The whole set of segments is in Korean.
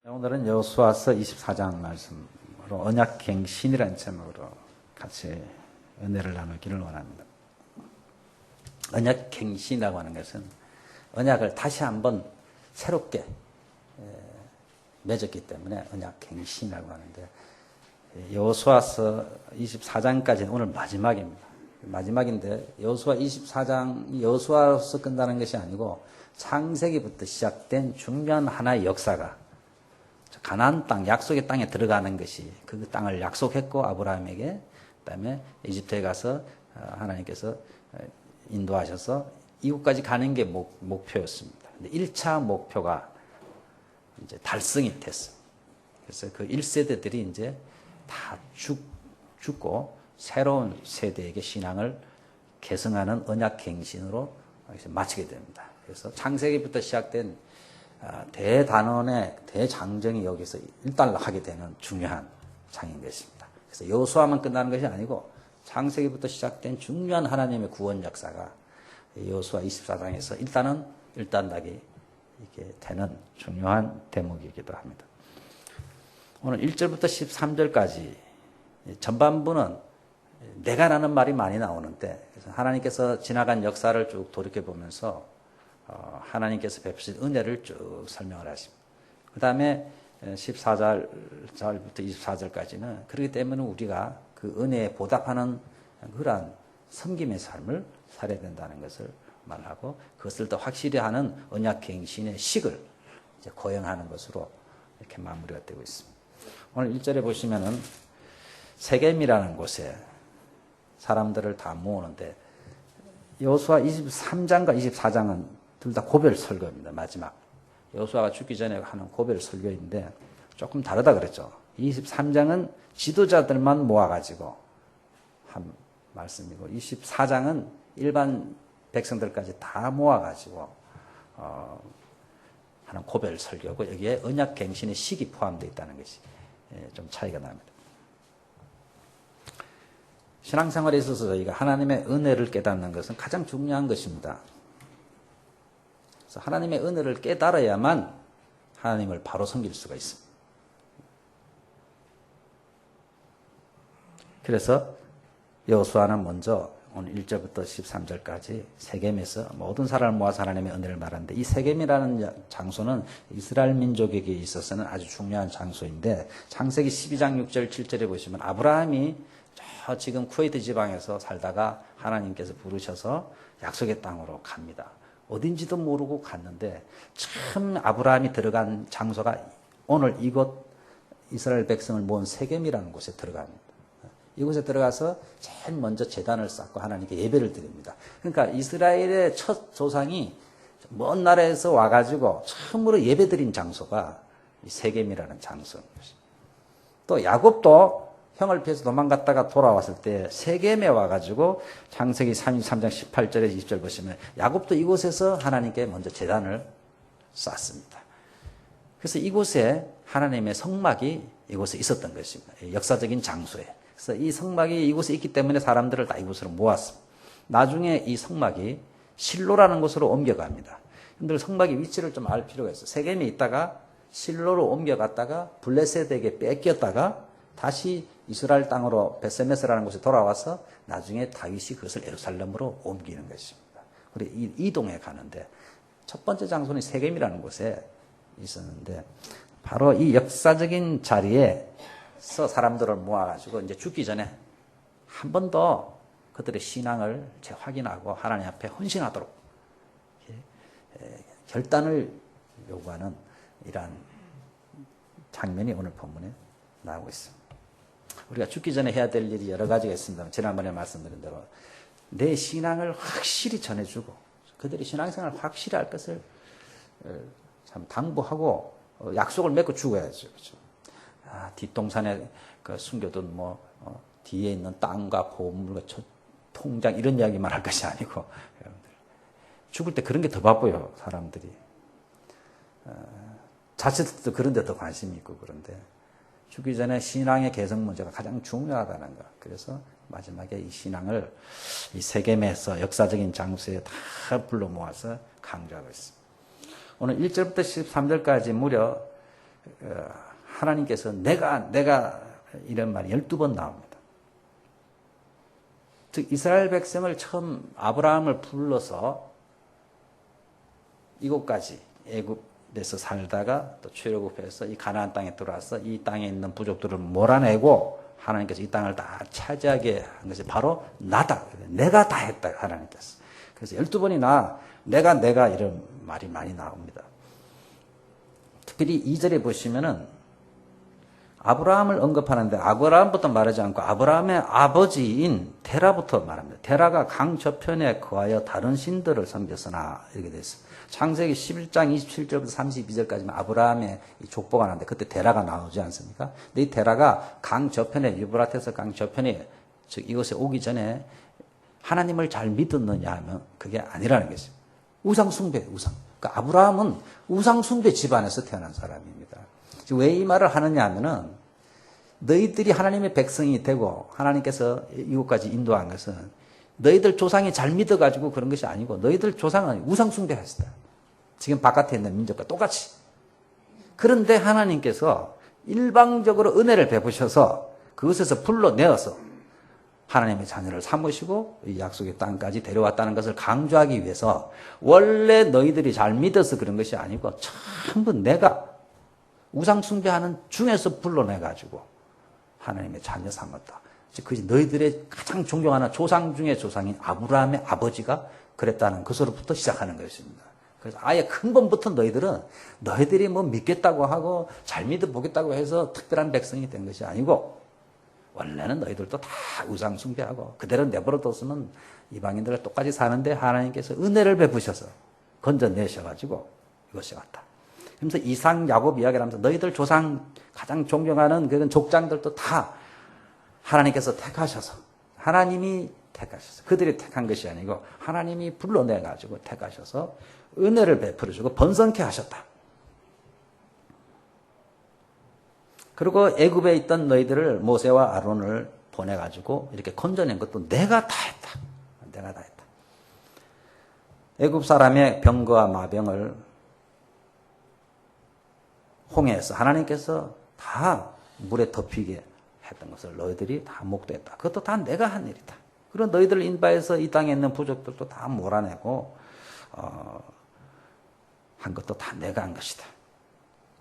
오늘은 여호수아서 24장 말씀으로 언약갱신이라는 제목으로 같이 은혜를 나누기를 원합니다. 언약갱신이라고 하는 것은 언약을 다시 한번 새롭게 맺었기 때문에 언약갱신이라고 하는데, 여호수아서 24장까지는 오늘 마지막입니다. 마지막인데 여호수아 24장이 여호수아로서 끝나는 것이 아니고 창세기부터 시작된 중요한 하나의 역사가 가나안 땅, 약속의 땅에 들어가는 것이, 그 땅을 약속했고 아브라함에게, 그다음에 이집트에 가서 하나님께서 인도하셔서 이곳까지 가는 게 목표였습니다. 근데 1차 목표가 이제 달성이 됐어요. 그래서 그 1세대들이 이제 다 죽고 새로운 세대에게 신앙을 계승하는 언약갱신으로 마치게 됩니다. 그래서 창세기부터 시작된 대단원의 대장정이 여기서 일단락하게 되는 중요한 장인 것입니다. 그래서 여호수아만 끝나는 것이 아니고 창세기부터 시작된 중요한 하나님의 구원 역사가 여호수아 24장에서 일단락이 이게 되는 중요한 대목이기도 합니다. 오늘 1절부터 13절까지 전반부는 내가 라는 말이 많이 나오는데, 그래서 하나님께서 지나간 역사를 쭉 돌이켜보면서 하나님께서 베푸신 은혜를 쭉 설명을 하십니다. 그 다음에 14절부터 24절까지는 그렇기 때문에 우리가 그 은혜에 보답하는 그러한 섬김의 삶을 살아야 된다는 것을 말하고, 그것을 더 확실히 하는 언약갱신의 식을 이제 거행하는 것으로 이렇게 마무리가 되고 있습니다. 오늘 1절에 보시면은 세겜이라는 곳에 사람들을 다 모으는데, 여호수아 23장과 24장은 둘 다 고별 설교입니다. 마지막 여호수아가 죽기 전에 하는 고별 설교인데 조금 다르다 그랬죠. 23장은 지도자들만 모아가지고 한 말씀이고, 24장은 일반 백성들까지 다 모아가지고 하는 고별 설교고, 여기에 언약갱신의 식이 포함되어 있다는 것이 좀 차이가 납니다. 신앙생활에 있어서 저희가 하나님의 은혜를 깨닫는 것은 가장 중요한 것입니다. 그래서 하나님의 은혜를 깨달아야만 하나님을 바로 섬길 수가 있습니다. 그래서 여호수아는 먼저 오늘 1절부터 13절까지 세겜에서 모든 사람을 모아서 하나님의 은혜를 말하는데, 이 세겜이라는 장소는 이스라엘 민족에게 있어서는 아주 중요한 장소인데, 창세기 12장 6절 7절에 보시면 아브라함이 저 지금 쿠웨이트 지방에서 살다가 하나님께서 부르셔서 약속의 땅으로 갑니다. 어딘지도 모르고 갔는데 처음 아브라함이 들어간 장소가 오늘 이곳 이스라엘 백성을 모은 세겜이라는 곳에 들어갑니다. 이곳에 들어가서 제일 먼저 제단을 쌓고 하나님께 예배를 드립니다. 그러니까 이스라엘의 첫 조상이 먼 나라에서 와가지고 처음으로 예배 드린 장소가 이 세겜이라는 장소인 것입니다. 또 야곱도 형을 피해서 도망갔다가 돌아왔을 때 세겜에 와가지고 창세기 33장 18절에서 20절 보시면 야곱도 이곳에서 하나님께 먼저 제단을 쌓습니다. 그래서 이곳에 하나님의 성막이 이곳에 있었던 것입니다. 역사적인 장소에. 그래서 이 성막이 이곳에 있기 때문에 사람들을 다 이곳으로 모았습니다. 나중에 이 성막이 실로라는 곳으로 옮겨갑니다. 근데 성막의 위치를 좀 알 필요가 있어요. 세겜에 있다가 실로로 옮겨갔다가 블레셋에게 뺏겼다가 다시 이스라엘 땅으로 베세메스라는 곳에 돌아와서 나중에 다윗이 그것을 예루살렘으로 옮기는 것입니다. 우리 이동해 가는데 첫 번째 장소는 세겜이라는 곳에 있었는데, 바로 이 역사적인 자리에서 사람들을 모아가지고 이제 죽기 전에 한 번 더 그들의 신앙을 재확인하고 하나님 앞에 헌신하도록 결단을 요구하는 이러한 장면이 오늘 본문에 나오고 있습니다. 우리가 죽기 전에 해야 될 일이 여러 가지가 있습니다. 지난번에 말씀드린 대로 내 신앙을 확실히 전해주고 그들이 신앙생활을 확실히 할 것을 참 당부하고 약속을 맺고 죽어야죠. 그렇죠? 뒷동산에 숨겨둔 뒤에 있는 땅과 보물과 통장 이런 이야기만 할 것이 아니고, 여러분들 죽을 때 그런 게 더 바빠요. 사람들이 자칫도 그런 데 더 관심이 있고, 그런데 죽기 전에 신앙의 개성 문제가 가장 중요하다는 것. 그래서 마지막에 이 신앙을 이 세겜에서 역사적인 장소에 다 불러 모아서 강조하고 있습니다. 오늘 1절부터 13절까지 무려 하나님께서 내가 이런 말이 12번 나옵니다. 즉 이스라엘 백성을 처음 아브라함을 불러서 이곳까지 애굽에서 살다가 또 출애굽해서 이 가나안 땅에 들어와서 이 땅에 있는 부족들을 몰아내고 하나님께서 이 땅을 다 차지하게 한 것이 바로 나다. 내가 다 했다. 하나님께서. 그래서 12번이나 내가 이런 말이 많이 나옵니다. 특별히 2절에 보시면은 아브라함을 언급하는데 아브라함부터 말하지 않고 아브라함의 아버지인 테라부터 말합니다. 테라가 강 저편에 거하여 다른 신들을 섬겼으나 이렇게 되어 있습니다. 창세기 11장 27절부터 32절까지는 아브라함의 족보가 나는데 그때 테라가 나오지 않습니까? 근데 이 테라가 강 저편에 유브라테스 강 저편에 즉 이곳에 오기 전에 하나님을 잘 믿었느냐 하면 그게 아니라는 것입니다. 우상. 그러니까 아브라함은 우상 숭배 집안에서 태어난 사람입니다. 왜 이 말을 하느냐 하면은 너희들이 하나님의 백성이 되고 하나님께서 이곳까지 인도한 것은 너희들 조상이 잘 믿어가지고 그런 것이 아니고 너희들 조상은 우상 숭배했다. 지금 바깥에 있는 민족과 똑같이. 그런데 하나님께서 일방적으로 은혜를 베푸셔서 그것에서 불러내어서 하나님의 자녀를 삼으시고 이 약속의 땅까지 데려왔다는 것을 강조하기 위해서 원래 너희들이 잘 믿어서 그런 것이 아니고 전부 내가 우상 숭배하는 중에서 불러내가지고 하나님의 자녀 삼았다. 그것이 너희들의 가장 존경하는 조상 중의 조상인 아브라함의 아버지가 그랬다는 것으로부터 시작하는 것입니다. 그래서 아예 근본부터 너희들이 뭐 믿겠다고 하고 잘 믿어보겠다고 해서 특별한 백성이 된 것이 아니고 원래는 너희들도 다 우상 숭배하고 그대로 내버려뒀으면 이방인들과 똑같이 사는데 하나님께서 은혜를 베푸셔서 건져내셔가지고 이것이 왔다. 그러면서 이삭, 야곱 이야기를 하면서 너희들 조상 가장 존경하는 그런 족장들도 다 하나님께서 택하셔서 하나님이 택하셔서 그들이 택한 것이 아니고 하나님이 불러내가지고 택하셔서 은혜를 베풀어주고 번성케 하셨다. 그리고 애굽에 있던 너희들을 모세와 아론을 보내가지고 이렇게 건져낸 것도 내가 다 했다. 내가 다 했다. 애굽 사람의 병거와 마병을 홍해에서 하나님께서 다 물에 덮이게 했던 것을 너희들이 다 목도했다. 그것도 다 내가 한 일이다. 그리고 너희들을 인도해서 이 땅에 있는 부족들도 다 몰아내고 한 것도 다 내가 한 것이다.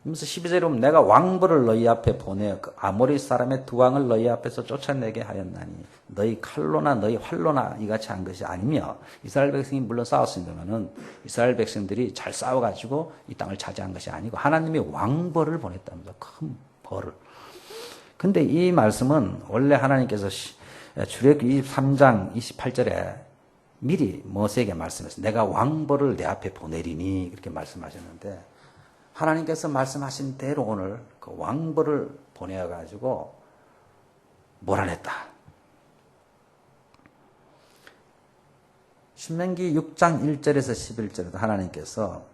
그러면서 12절에 보면 내가 왕벌을 너희 앞에 보내어 그 아모리 사람의 두 왕을 너희 앞에서 쫓아내게 하였나니 너희 칼로나 너희 활로나 이같이 한 것이 아니며 이스라엘 백성이 물론 싸웠습니다만은 이스라엘 백성들이 잘 싸워가지고 이 땅을 차지한 것이 아니고 하나님이 왕벌을 보냈답니다. 큰 벌을. 근데 이 말씀은 원래 하나님께서 출애굽기 23장 28절에 미리 모세에게 말씀했어요. 내가 왕벌을 내 앞에 보내리니 그렇게 말씀하셨는데 하나님께서 말씀하신 대로 오늘 그 왕벌을 보내어가지고 몰아냈다. 신명기 6장 1절에서 11절에도 하나님께서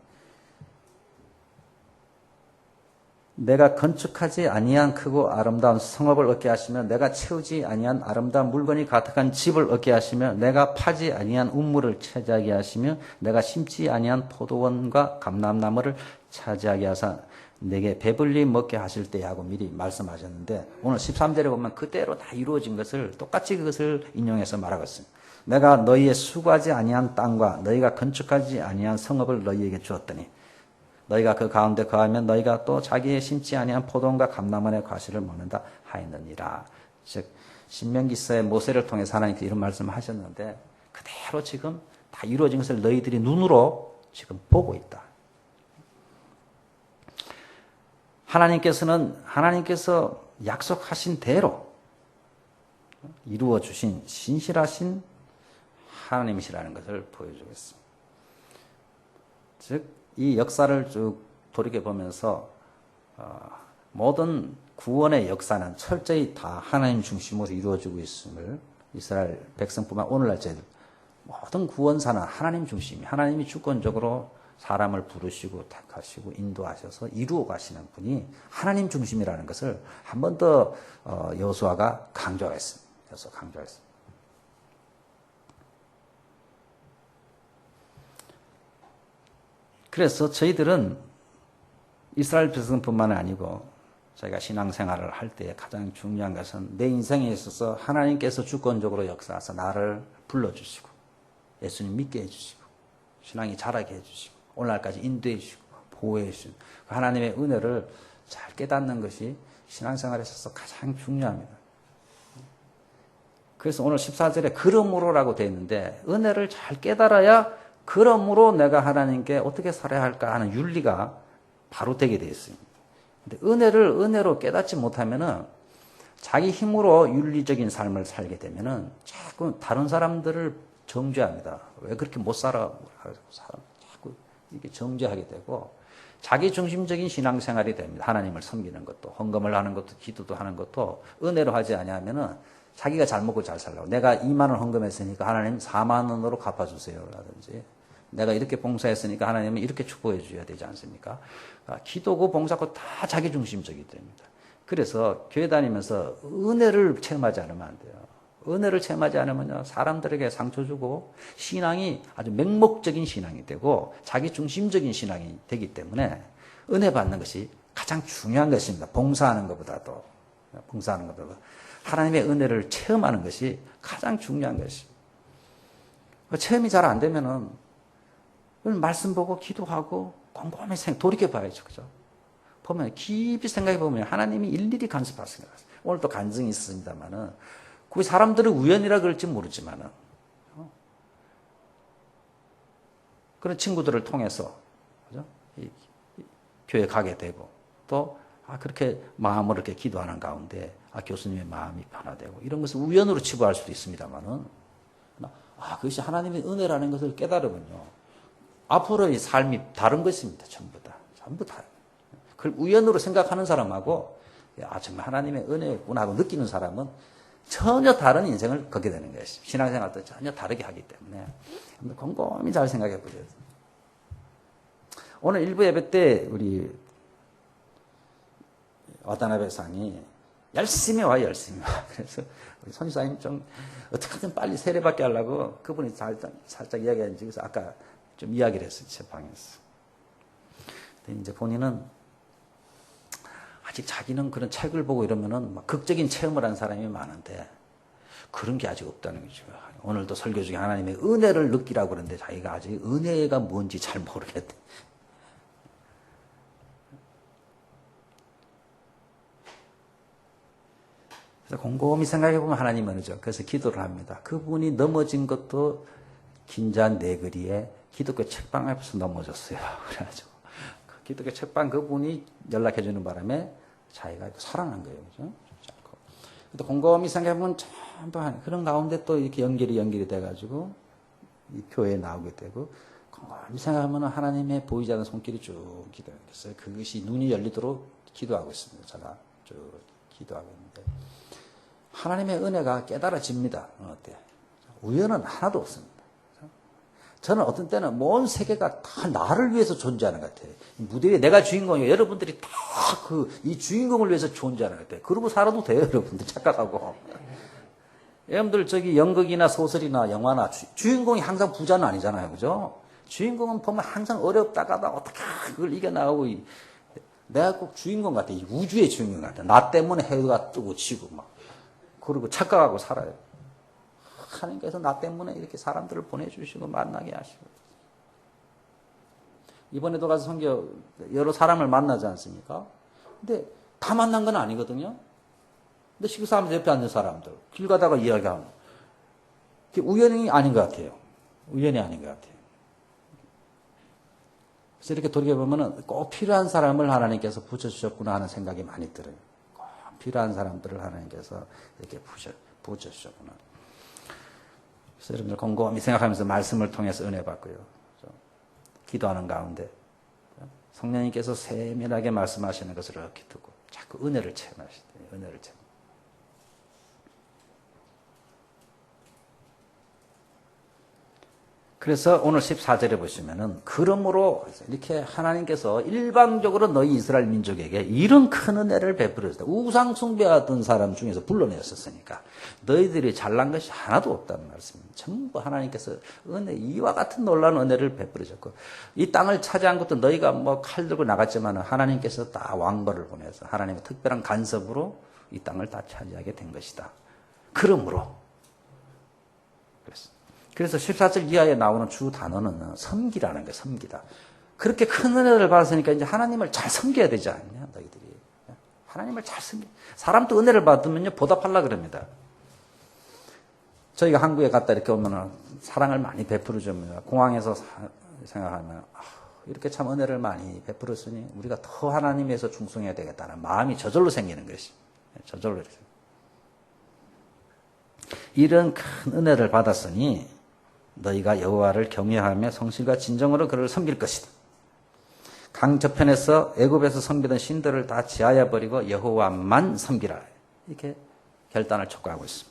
내가 건축하지 아니한 크고 아름다운 성읍을 얻게 하시며 내가 채우지 아니한 아름다운 물건이 가득한 집을 얻게 하시며 내가 파지 아니한 우물을 차지하게 하시며 내가 심지 아니한 포도원과 감람나무를 차지하게 하사 내게 배불리 먹게 하실 때 하고 미리 말씀하셨는데 오늘 13절에 보면 그대로 다 이루어진 것을 똑같이 그것을 인용해서 말하고 있습니다. 내가 너희의 수고하지 아니한 땅과 너희가 건축하지 아니한 성읍을 너희에게 주었더니 너희가 그 가운데 거하면 너희가 또 자기의 심지 아니한 포도원과 감람원의 과실을 먹는다 하였느니라. 즉 신명기서의 모세를 통해서 하나님께서 이런 말씀을 하셨는데 그대로 지금 다 이루어진 것을 너희들이 눈으로 지금 보고 있다. 하나님께서 약속하신 대로 이루어 주신 신실하신 하나님이시라는 것을 보여주고 있습니다. 즉 이 역사를 쭉 돌이켜보면서 모든 구원의 역사는 철저히 다 하나님 중심으로 이루어지고 있음을 이스라엘 백성뿐만 오늘날 저희들 모든 구원사는 하나님 중심이 하나님이 주권적으로 사람을 부르시고 택하시고 인도하셔서 이루어 가시는 분이 하나님 중심이라는 것을 한 번 더 여호수아가 강조했습니다. 그래서 저희들은 이스라엘 백성뿐만 아니고 저희가 신앙생활을 할 때 가장 중요한 것은 내 인생에 있어서 하나님께서 주권적으로 역사하셔서 나를 불러주시고 예수님 믿게 해주시고 신앙이 자라게 해주시고 오늘날까지 인도해 주시고 보호해 주시고 하나님의 은혜를 잘 깨닫는 것이 신앙생활에 있어서 가장 중요합니다. 그래서 오늘 14절에 그러므로라고 되어 있는데 은혜를 잘 깨달아야 그러므로 내가 하나님께 어떻게 살아야 할까 하는 윤리가 바로 되게 되어 있습니다. 근데 은혜를 은혜로 깨닫지 못하면은 자기 힘으로 윤리적인 삶을 살게 되면은 자꾸 다른 사람들을 정죄합니다. 왜 그렇게 못 살아? 자꾸 이렇게 정죄하게 되고 자기 중심적인 신앙생활이 됩니다. 하나님을 섬기는 것도 헌금을 하는 것도 기도도 하는 것도 은혜로 하지 아니하면은 자기가 잘 먹고 잘 살라고 내가 2만 원 헌금했으니까 하나님 4만 원으로 갚아주세요 라든지 내가 이렇게 봉사했으니까 하나님은 이렇게 축복해 주셔야 되지 않습니까? 기도고 봉사고 다 자기 중심적이 됩니다. 그래서 교회 다니면서 은혜를 체험하지 않으면 안 돼요. 은혜를 체험하지 않으면 사람들에게 상처 주고 신앙이 아주 맹목적인 신앙이 되고 자기 중심적인 신앙이 되기 때문에 은혜 받는 것이 가장 중요한 것입니다. 봉사하는 것보다도 하나님의 은혜를 체험하는 것이 가장 중요한 것입니다. 체험이 잘 안 되면은 말씀 보고 기도하고 곰곰이 돌이켜 봐야죠. 그죠? 보면 깊이 생각해 보면 하나님이 일일이 간섭하십니다. 오늘 또 간증이 있습니다만은 그 사람들은 우연이라 그럴지 모르지만은 그런 친구들을 통해서 그죠? 교회 가게 되고 또 그렇게 마음을 이렇게 기도하는 가운데 교수님의 마음이 변화되고 이런 것을 우연으로 치부할 수도 있습니다만은 그것이 하나님의 은혜라는 것을 깨달으면요. 앞으로의 삶이 다른 것입니다. 전부 다. 그걸 우연으로 생각하는 사람하고 정말 하나님의 은혜였구나 하고 느끼는 사람은 전혀 다른 인생을 걷게 되는 것입니다. 신앙생활도 전혀 다르게 하기 때문에 곰곰이 잘 생각해 보세요. 오늘 일부 예배 때 우리 와타나베 상이 열심히 와. 그래서 우리 선지자님 좀 어떻게든 빨리 세례받게 하려고 그분이 살짝 이야기했는지 그래서 아까 좀 이야기를 했어요. 제 방에서. 근데 이제 본인은 아직 자기는 그런 책을 보고 이러면은 막 극적인 체험을 한 사람이 많은데 그런 게 아직 없다는 거죠. 오늘도 설교 중에 하나님의 은혜를 느끼라고 그러는데 자기가 아직 은혜가 뭔지 잘 모르겠대. 그래서 곰곰이 생각해보면 하나님 은혜죠. 그래서 기도를 합니다. 그분이 넘어진 것도 긴잔 네거리에 기독교 책방 앞에서 넘어졌어요. 그래가지고 기독교 책방 그분이 연락해주는 바람에 자기가 살아난 거예요. 그죠? 근데 곰곰이 생각해보면 전부 그런 가운데 또 이렇게 연결이 돼가지고 이 교회에 나오게 되고 곰곰이 생각하면 하나님의 보이지 않는 손길이 쭉 기도했어요. 그것이 눈이 열리도록 기도하고 있습니다. 제가 쭉 기도하고 있는데 하나님의 은혜가 깨달아집니다. 어때요? 우연은 하나도 없습니다. 저는 어떤 때는 온 세계가 다 나를 위해서 존재하는 것 같아요. 무대 위에 내가 주인공이에요. 여러분들이 다 이 주인공을 위해서 존재하는 것 같아요. 그러고 살아도 돼요, 여러분들. 착각하고. 여러분들 저기 연극이나 소설이나 영화나 주인공이 항상 부자는 아니잖아요. 그죠? 주인공은 보면 항상 어렵다가다 어떻게 그걸 이겨나가고 내가 꼭 주인공 같아. 이 우주의 주인공 같아. 나 때문에 해가 뜨고 지고 막. 그리고 착각하고 살아요. 하나님께서 나 때문에 이렇게 사람들을 보내주시고 만나게 하시고 이번에도 가서 선교 여러 사람을 만나지 않습니까? 근데 다 만난 건 아니거든요. 근데 식사하면서 옆에 앉은 사람들 길 가다가 이야기하는 그게 우연이 아닌 것 같아요. 우연이 아닌 것 같아요. 그래서 이렇게 돌이켜보면 꼭 필요한 사람을 하나님께서 붙여주셨구나 하는 생각이 많이 들어요. 꼭 필요한 사람들을 하나님께서 이렇게 붙여주셨구나. 그래서 여러분들 곰곰이 생각하면서 말씀을 통해서 은혜 받고요. 기도하는 가운데 성령님께서 세밀하게 말씀하시는 것을 이렇게 듣고 자꾸 은혜를 체험하시대. 은혜를 체험. 그래서 오늘 14절에 보시면은 그러므로 이렇게 하나님께서 일방적으로 너희 이스라엘 민족에게 이런 큰 은혜를 베풀었다. 우상 숭배하던 사람 중에서 불러내었었으니까 너희들이 잘난 것이 하나도 없다는 말씀입니다. 전부 하나님께서 은혜 이와 같은 놀라운 은혜를 베풀으셨고 이 땅을 차지한 것도 너희가 뭐 칼 들고 나갔지만 하나님께서 다 왕벌을 보내서 하나님의 특별한 간섭으로 이 땅을 다 차지하게 된 것이다. 그러므로 그래서 14절 이하에 나오는 주 단어는 섬기라는 거예요. 섬기다. 그렇게 큰 은혜를 받았으니까 이제 하나님을 잘 섬겨야 되지 않냐, 너희들이. 하나님을 잘 섬겨. 사람도 은혜를 받으면요, 보답하려고 그럽니다. 저희가 한국에 갔다 이렇게 오면 사랑을 많이 베풀어줍니다. 공항에서 생각하면, 이렇게 참 은혜를 많이 베풀었으니 우리가 더 하나님에서 충성해야 되겠다는 마음이 저절로 생기는 것이. 저절로 이렇게. 이런 큰 은혜를 받았으니 너희가 여호와를 경외하며 성실과 진정으로 그를 섬길 것이다. 강 저편에서 애굽에서 섬기던 신들을 다 제하여 버리고 여호와만 섬기라. 이렇게 결단을 촉구하고 있습니다.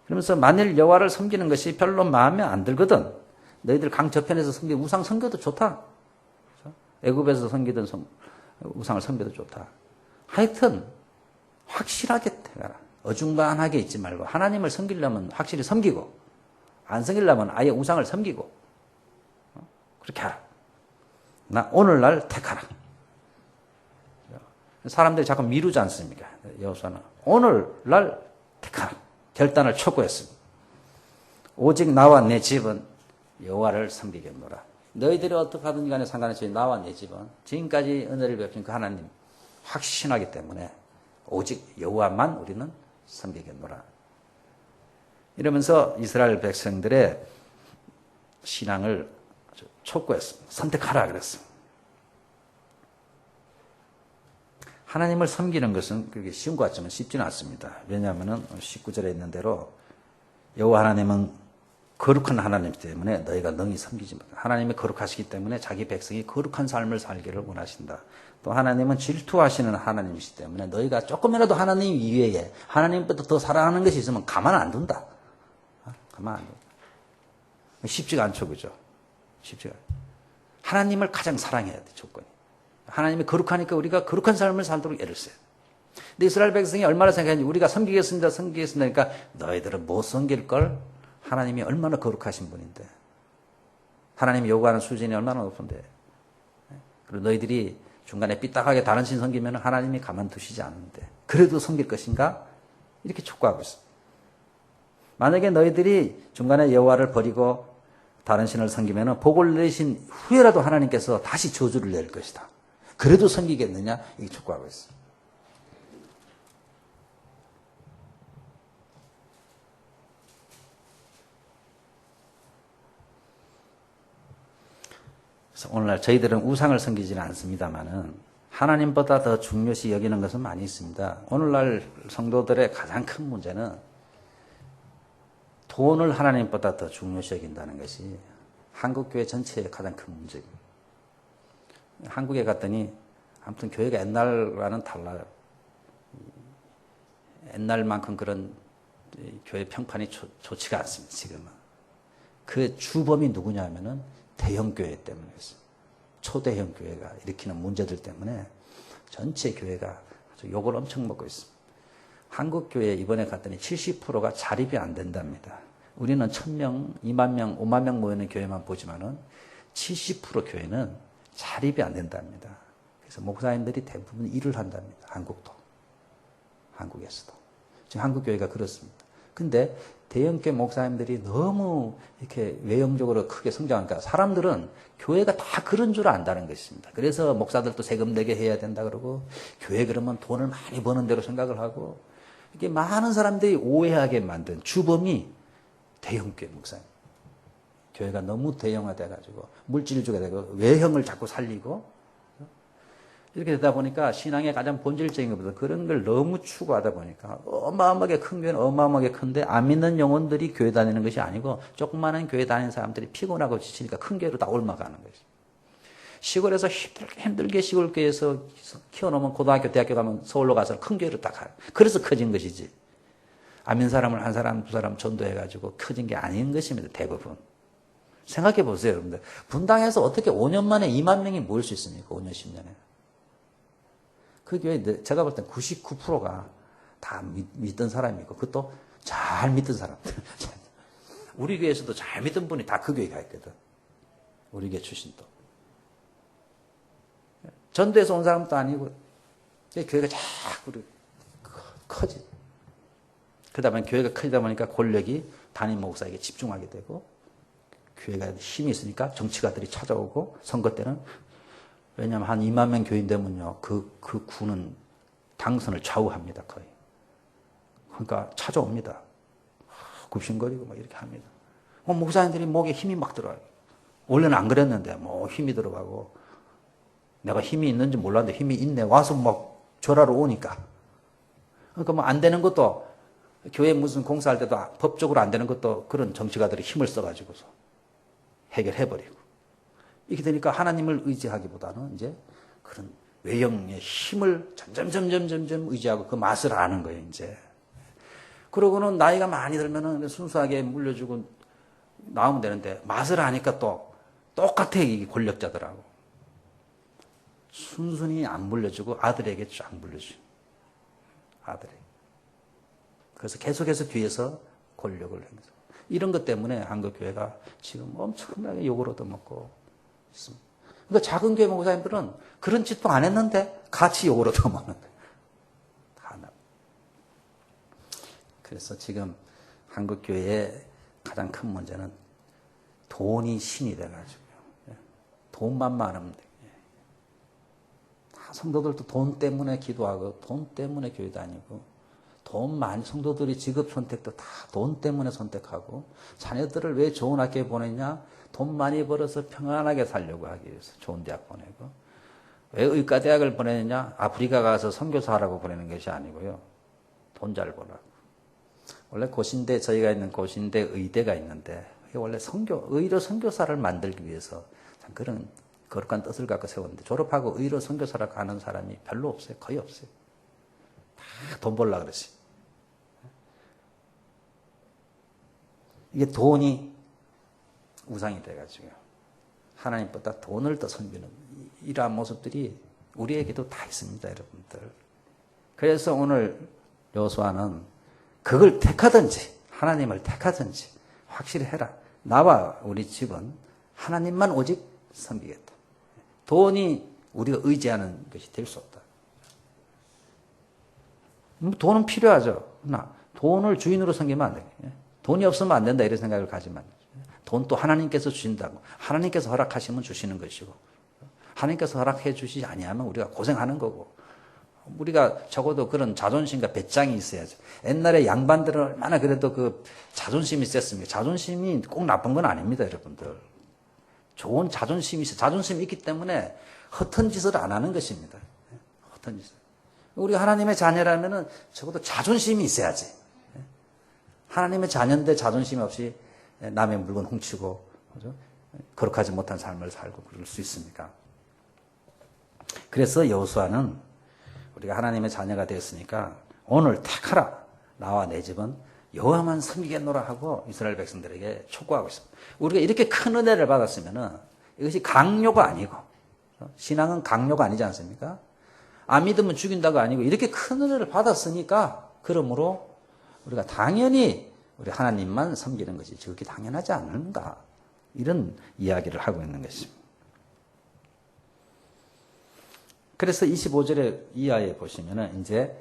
그러면서 만일 여호와를 섬기는 것이 별로 마음에 안 들거든 너희들 강 저편에서 섬기는 우상 섬겨도 좋다. 애굽에서 섬기던 우상을 섬겨도 좋다. 하여튼 확실하게 해가라. 어중간하게 있지 말고 하나님을 섬기려면 확실히 섬기고 안 섬기려면 아예 우상을 섬기고 그렇게 하라. 나 오늘날 택하라. 사람들이 자꾸 미루지 않습니까? 여호수아는 오늘날 택하라. 결단을 촉구했습니다. 오직 나와 내 집은 여호와를 섬기겠노라. 너희들이 어떻게 하든지 간에 상관없이 나와 내 집은 지금까지 은혜를 베푼 그 하나님 확신하기 때문에 오직 여호와만 우리는 섬기겠노라. 이러면서 이스라엘 백성들의 신앙을 촉구했습니다. 선택하라 그랬습니다. 하나님을 섬기는 것은 그렇게 쉬운 것 같지만 쉽지는 않습니다. 왜냐하면 19절에 있는 대로 여호와 하나님은 거룩한 하나님 때문에 너희가 능히 섬기지 마. 하나님이 거룩하시기 때문에 자기 백성이 거룩한 삶을 살기를 원하신다. 또 하나님은 질투하시는 하나님이시기 때문에 너희가 조금이라도 하나님 이외에 하나님보다 더 사랑하는 것이 있으면 가만 안 둔다. 가만 안 둔다. 쉽지가 않죠, 그죠? 쉽지가 않죠. 하나님을 가장 사랑해야 돼, 조건이. 하나님이 거룩하니까 우리가 거룩한 삶을 살도록 애를 써요. 근데 이스라엘 백성이 얼마나 생각했는지 우리가 섬기겠습니다, 섬기겠습니다. 그러니까 너희들은 못 섬길걸? 하나님이 얼마나 거룩하신 분인데. 하나님이 요구하는 수준이 얼마나 높은데. 그리고 너희들이 중간에 삐딱하게 다른 신 섬기면 하나님이 가만두시지 않는데. 그래도 섬길 것인가? 이렇게 촉구하고 있어. 만약에 너희들이 중간에 여호와를 버리고 다른 신을 섬기면 복을 내신 후에라도 하나님께서 다시 저주를 내릴 것이다. 그래도 섬기겠느냐? 이게 촉구하고 있어. 그래서 오늘날 저희들은 우상을 섬기지는 않습니다만은 하나님보다 더 중요시 여기는 것은 많이 있습니다. 오늘날 성도들의 가장 큰 문제는 돈을 하나님보다 더 중요시 여긴다는 것이 한국교회 전체의 가장 큰 문제입니다. 한국에 갔더니 아무튼 교회가 옛날과는 달라요. 옛날만큼 그런 교회 평판이 좋지가 않습니다. 지금은. 그 주범이 누구냐면은 대형교회 때문이었어요. 초대형 교회가 일으키는 문제들 때문에 전체 교회가 아주 욕을 엄청 먹고 있습니다. 한국 교회 이번에 갔더니 70%가 자립이 안 된답니다. 우리는 1000명, 2만 명, 5만 명 모이는 교회만 보지만은 70% 교회는 자립이 안 된답니다. 그래서 목사님들이 대부분 일을 한답니다. 한국도. 한국에서도. 지금 한국 교회가 그렇습니다. 근데 대형교회 목사님들이 너무 이렇게 외형적으로 크게 성장하니까 사람들은 교회가 다 그런 줄 안다는 것입니다. 그래서 목사들도 세금 내게 해야 된다 그러고 교회 그러면 돈을 많이 버는 대로 생각을 하고 이게 많은 사람들이 오해하게 만든 주범이 대형교회 목사님. 교회가 너무 대형화돼가지고 물질주가 되고 외형을 자꾸 살리고 이렇게 되다 보니까 신앙의 가장 본질적인 것보다 그런 걸 너무 추구하다 보니까 어마어마하게 큰 교회는 어마어마하게 큰데 안 믿는 영혼들이 교회 다니는 것이 아니고 조그마한 교회 다니는 사람들이 피곤하고 지치니까 큰 교회로 다 옮아가는 거죠. 시골에서 힘들게 시골교회에서 키워놓으면 고등학교, 대학교 가면 서울로 가서 큰 교회로 딱 가요. 그래서 커진 것이지. 안 믿는 사람을 한 사람, 두 사람 전도해가지고 커진 게 아닌 것입니다. 대부분. 생각해 보세요, 여러분들. 분당에서 어떻게 5년 만에 2만 명이 모일 수 있습니까? 5년, 10년에. 그 교회, 제가 볼 땐 99%가 다 믿던 사람이고, 그것도 잘 믿던 사람들. 우리 교회에서도 잘 믿던 분이 다 그 교회 가 있거든. 우리 교회 출신도. 전도에서 온 사람도 아니고, 교회가 자꾸 커지. 그러다 보니 교회가 커지다 보니까 권력이 담임 목사에게 집중하게 되고, 교회가 힘이 있으니까 정치가들이 찾아오고, 선거 때는, 왜냐하면 한 2만 명 교인 되면요, 그 구는 당선을 좌우합니다, 거의. 그러니까 찾아옵니다. 굽신거리고 막 이렇게 합니다. 목사님들이 목에 힘이 막 들어가요. 원래는 안 그랬는데, 힘이 들어가고, 내가 힘이 있는지 몰랐는데 힘이 있네. 와서 막 절하러 오니까. 그러니까 안 되는 것도, 교회 무슨 공사할 때도 법적으로 안 되는 것도 그런 정치가들이 힘을 써가지고서 해결해버리고. 이렇게 되니까 하나님을 의지하기보다는 이제 그런 외형의 힘을 점점 의지하고 그 맛을 아는 거예요, 이제. 그러고는 나이가 많이 들면은 순수하게 물려주고 나오면 되는데 맛을 아니까 또 똑같아, 이 권력자들하고. 순순히 안 물려주고 아들에게 쫙 물려주고. 아들에게. 그래서 계속해서 뒤에서 권력을 행사. 이런 것 때문에 한국교회가 지금 엄청나게 욕을 얻어먹고 있습니다. 그러니까 작은 교회 목사님들은 그런 짓도 안 했는데 같이 욕을 얻어먹는 거예요. 그래서 지금 한국교회의 가장 큰 문제는 돈이 신이 돼가지고요. 돈만 많으면 돼요. 다 성도들도 돈 때문에 기도하고 돈 때문에 교회 다니고 돈 많이 성도들이 직업 선택도 다 돈 때문에 선택하고 자녀들을 왜 좋은 학교에 보내냐? 돈 많이 벌어서 평안하게 살려고 하기 위해서 좋은 대학 보내고 왜 의과대학을 보내느냐? 아프리카 가서 선교사 하라고 보내는 것이 아니고요. 돈 잘 벌라고. 원래 고신대, 저희가 있는 고신대 의대가 있는데 원래 의료 선교사를 만들기 위해서 참 그런 거룩한 뜻을 갖고 세웠는데 졸업하고 의료 선교사라고 하는 사람이 별로 없어요. 거의 없어요. 다 돈 벌려고 그러지. 이게 돈이 우상이 돼가지고요. 하나님보다 돈을 더 섬기는 이러한 모습들이 우리에게도 다 있습니다, 여러분들. 그래서 오늘 여호수아는 그걸 택하든지 하나님을 택하든지 확실히 해라. 나와 우리 집은 하나님만 오직 섬기겠다. 돈이 우리가 의지하는 것이 될 수 없다. 돈은 필요하죠. 그러나 돈을 주인으로 섬기면 안 돼요. 돈이 없으면 안 된다 이런 생각을 가지면 안 돼요. 돈 또 하나님께서 주신다고. 하나님께서 허락하시면 주시는 것이고 하나님께서 허락해 주시지 아니하면 우리가 고생하는 거고 우리가 적어도 그런 자존심과 배짱이 있어야죠. 옛날에 양반들은 얼마나 그래도 그 자존심이 셌습니까? 자존심이 꼭 나쁜 건 아닙니다, 여러분들. 좋은 자존심이 있어요. 자존심이 있기 때문에 허튼 짓을 안 하는 것입니다. 허튼 짓을. 우리가 하나님의 자녀라면은 적어도 자존심이 있어야지. 하나님의 자녀인데 자존심 없이 남의 물건 훔치고, 그죠? 거룩하지 못한 삶을 살고 그럴 수 있습니까? 그래서 여호수아는 우리가 하나님의 자녀가 되었으니까 오늘 택하라. 나와 내 집은 여호와만 섬기겠노라 하고 이스라엘 백성들에게 촉구하고 있습니다. 우리가 이렇게 큰 은혜를 받았으면은 이것이 강요가 아니고 신앙은 강요가 아니지 않습니까? 안 믿으면 죽인다가 아니고 이렇게 큰 은혜를 받았으니까 그러므로 우리가 당연히 우리 하나님만 섬기는 것이 그렇게 당연하지 않는가 이런 이야기를 하고 있는 것입니다. 그래서 25절의 이하에 보시면은 이제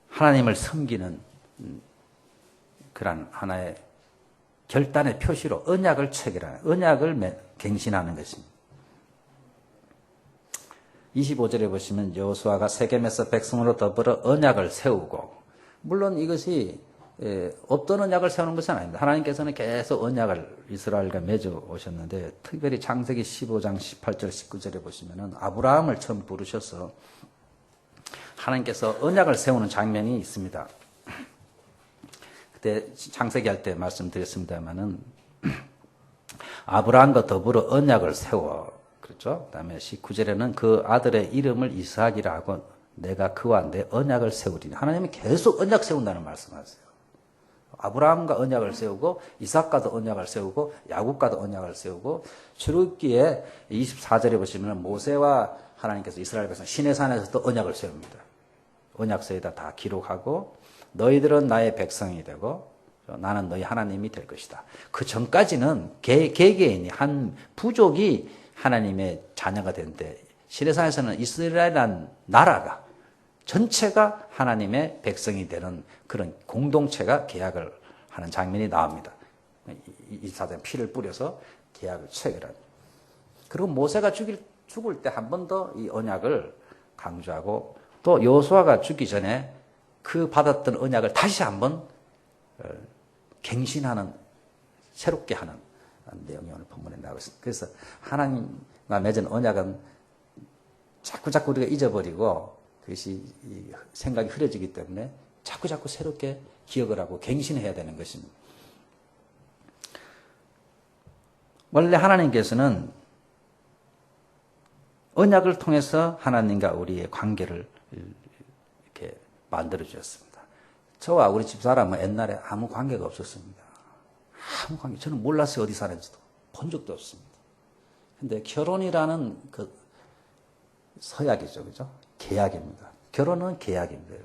하나님을 섬기는 그런 하나의 결단의 표시로 언약을 체결하는, 언약을 갱신하는 것입니다. 25절에 보시면 여호수아가 세겜에서 백성으로 더불어 언약을 세우고, 물론 이것이 없던 언약을 세우는 것은 아닙니다. 하나님께서는 계속 언약을 이스라엘과 맺어 오셨는데, 특별히 창세기 15장 18절 19절에 보시면은 아브라함을 처음 부르셔서 하나님께서 언약을 세우는 장면이 있습니다. 그때 창세기 할 때 말씀드렸습니다만은 아브라함과 더불어 언약을 세워, 그렇죠? 그다음에 19절에는 그 아들의 이름을 이스하기라 하고 내가 그와 내 언약을 세우리니. 하나님이 계속 언약 세운다는 말씀하세요. 아브라함과 언약을 세우고 이삭과도 언약을 세우고 야곱과도 언약을 세우고 출애굽기에 24절에 보시면 모세와 하나님께서 이스라엘 백성 시내산에서도 언약을 세웁니다. 언약서에다 다 기록하고 너희들은 나의 백성이 되고 나는 너희 하나님이 될 것이다. 그 전까지는 개개인이 한 부족이 하나님의 자녀가 되는데 시내산에서는 이스라엘이라는 나라가 전체가 하나님의 백성이 되는 그런 공동체가 계약을 하는 장면이 나옵니다. 이사장 피를 뿌려서 계약을 체결합니다. 그리고 모세가 죽을 때 한 번 더 이 언약을 강조하고 또 여호수아가 죽기 전에 그 받았던 언약을 다시 한번 갱신하는 새롭게 하는 내용이 오늘 본문에 나오고 있습니다. 그래서 하나님과 맺은 언약은 자꾸 우리가 잊어버리고 그것이 생각이 흐려지기 때문에 자꾸 새롭게 기억을 하고 갱신해야 되는 것입니다. 원래 하나님께서는 언약을 통해서 하나님과 우리의 관계를 이렇게 만들어 주셨습니다. 저와 우리 집사람은 옛날에 아무 관계가 없었습니다. 아무 관계. 저는 몰랐어요. 어디 사는지도. 본 적도 없습니다. 근데 결혼이라는 그 서약이죠. 그죠? 계약입니다. 결혼은 계약입니다.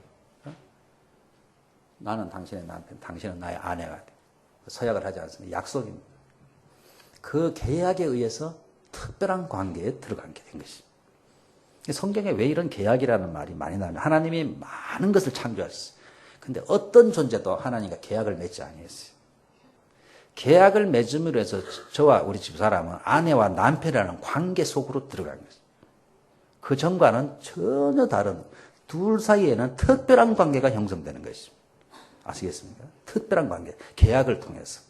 나는 당신의 남편, 당신은 나의 아내가 돼. 서약을 하지 않습니다. 약속입니다. 그 계약에 의해서 특별한 관계에 들어가게 된 것입니다. 성경에 왜 이런 계약이라는 말이 많이 나오냐. 하나님이 많은 것을 창조하셨어요. 근데 어떤 존재도 하나님과 계약을 맺지 아니했어요. 계약을 맺음으로 해서 저와 우리 집사람은 아내와 남편이라는 관계 속으로 들어간 것입니다. 그 전과는 전혀 다른 둘 사이에는 특별한 관계가 형성되는 것입니다. 아시겠습니까? 특별한 관계, 계약을 통해서.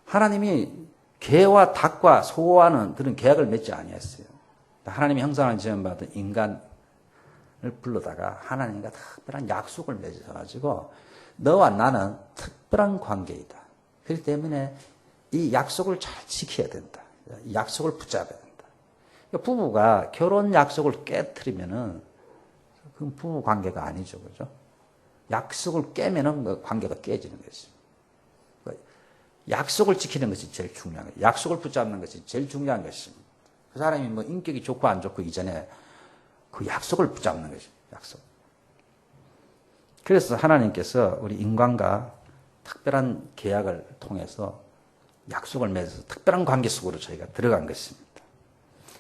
하나님이 개와 닭과 소와는 그런 계약을 맺지 아니했어요. 하나님의 형상을 지음받은 인간을 불러다가 하나님과 특별한 약속을 맺어가지고 너와 나는 특별한 관계이다. 그렇기 때문에 이 약속을 잘 지켜야 된다. 이 약속을 붙잡아야 된다. 부부가 결혼 약속을 깨트리면은 그건 부부 관계가 아니죠, 그죠? 약속을 깨면은 그 관계가 깨지는 것입니다. 약속을 지키는 것이 제일 중요한 거예요. 약속을 붙잡는 것이 제일 중요한 것입니다. 그 사람이 뭐 인격이 좋고 안 좋고 이전에 그 약속을 붙잡는 것입니다. 약속. 그래서 하나님께서 우리 인간과 특별한 계약을 통해서 약속을 맺어서 특별한 관계 속으로 저희가 들어간 것입니다.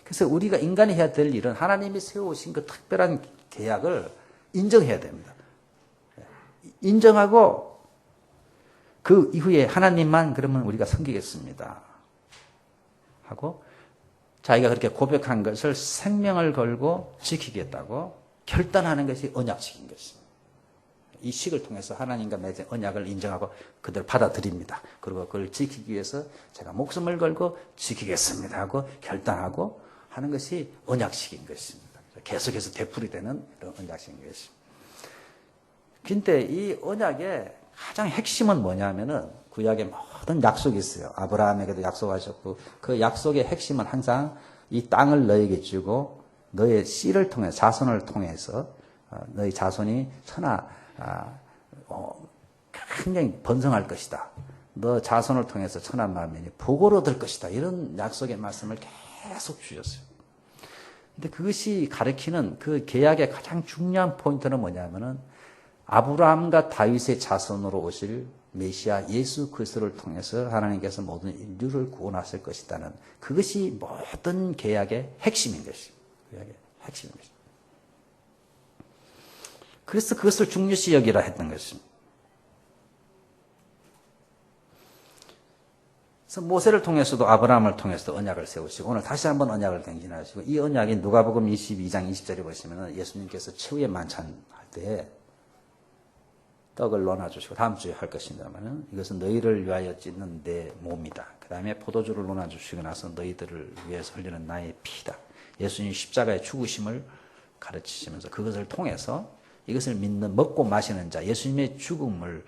그래서 우리가 인간이 해야 될 일은 하나님이 세우신 그 특별한 계약을 인정해야 됩니다. 인정하고 그 이후에 하나님만 그러면 우리가 섬기겠습니다 하고 자기가 그렇게 고백한 것을 생명을 걸고 지키겠다고 결단하는 것이 언약식인 것입니다. 이 식을 통해서 하나님과 맺은 언약을 인정하고 그들 받아들입니다. 그리고 그걸 지키기 위해서 제가 목숨을 걸고 지키겠습니다 하고 결단하고 하는 것이 언약식인 것입니다. 계속해서 되풀이되는 그런 언약식인 것입니다. 근데 이 언약의 가장 핵심은 뭐냐면은 구약에 모든 약속이 있어요. 아브라함에게도 약속하셨고 그 약속의 핵심은 항상 이 땅을 너에게 주고 너의 씨를 통해 자손을 통해서 너희 자손이 굉장히 번성할 것이다. 너 자손을 통해서 천하 만민이 복으로 얻을 것이다. 이런 약속의 말씀을 계속 주셨어요. 근데 그것이 가리키는 그 계약의 가장 중요한 포인트는 뭐냐면은 아브라함과 다윗의 자손으로 오실 메시아 예수 그리스도를 통해서 하나님께서 모든 인류를 구원하실 것이다는 그것이 모든 계약의 핵심인 것입니다. 계약의 핵심인 것입니다. 그래서 그것을 중요시 여기라 했던 것입니다. 그래서 모세를 통해서도 아브라함을 통해서도 언약을 세우시고 오늘 다시 한번 언약을 갱신하시고 이 언약이 누가복음 22장 20절에 보시면 예수님께서 최후의 만찬할 때 떡을 나눠주시고 다음 주에 할 것입니다만 이것은 너희를 위하여 찢는 내 몸이다. 그 다음에 포도주를 나눠주시고 나서 너희들을 위해서 흘리는 나의 피다. 예수님 십자가의 죽으심을 가르치시면서 그것을 통해서 이것을 믿는 먹고 마시는 자 예수님의 죽음을